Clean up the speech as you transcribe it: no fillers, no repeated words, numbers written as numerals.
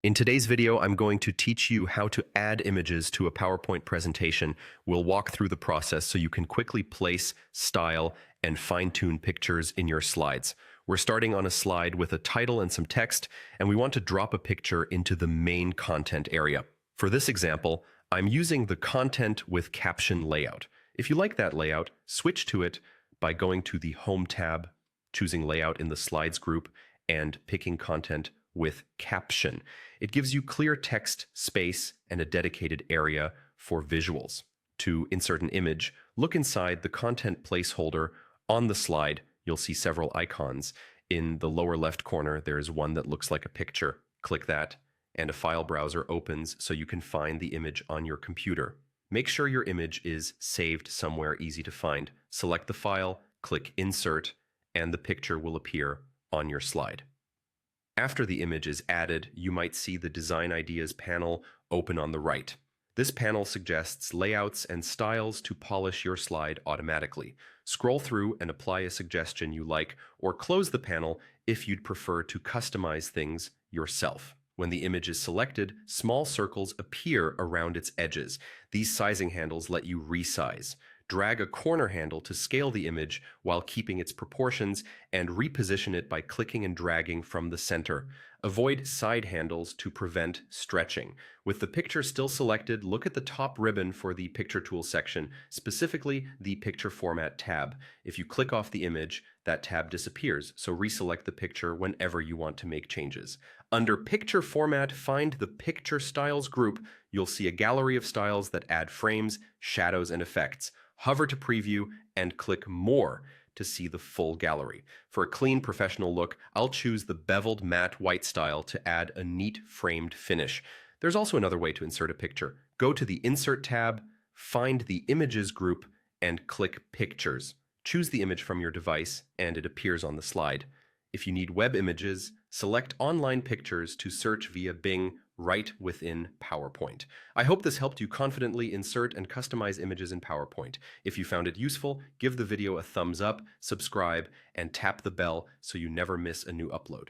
In today's video, I'm going to teach you how to add images to a PowerPoint presentation. We'll walk through the process so you can quickly place, style, and fine-tune pictures in your slides. We're starting on a slide with a title and some text, and we want to drop a picture into the main content area. For this example, I'm using the Content with Caption layout. If you like that layout, switch to it by going to the Home tab, choosing Layout in the Slides group, and picking Content with Caption. It gives you clear text, space, and a dedicated area for visuals. To insert an image, look inside the content placeholder on the slide. You'll see several icons. In the lower left corner, there is one that looks like a picture. Click that, and a file browser opens so you can find the image on your computer. Make sure your image is saved somewhere easy to find. Select the file, click Insert, and the picture will appear on your slide. After the image is added, you might see the Design Ideas panel open on the right. This panel suggests layouts and styles to polish your slide automatically. Scroll through and apply a suggestion you like, or close the panel if you'd prefer to customize things yourself. When the image is selected, small circles appear around its edges. These sizing handles let you resize. Drag a corner handle to scale the image while keeping its proportions, and reposition it by clicking and dragging from the center. Avoid side handles to prevent stretching. With the picture still selected, look at the top ribbon for the Picture Tools section, specifically the Picture Format tab. If you click off the image, that tab disappears, so reselect the picture whenever you want to make changes. Under Picture Format, find the Picture Styles group. You'll see a gallery of styles that add frames, shadows, and effects. Hover to preview and click More to see the full gallery. For a clean, professional look, I'll choose the beveled matte white style to add a neat framed finish. There's also another way to insert a picture. Go to the Insert tab, find the Images group, and click Pictures. Choose the image from your device, and it appears on the slide. If you need web images, select Online Pictures to search via Bing right within PowerPoint. I hope this helped you confidently insert and customize images in PowerPoint. If you found it useful, give the video a thumbs up, subscribe, and tap the bell so you never miss a new upload.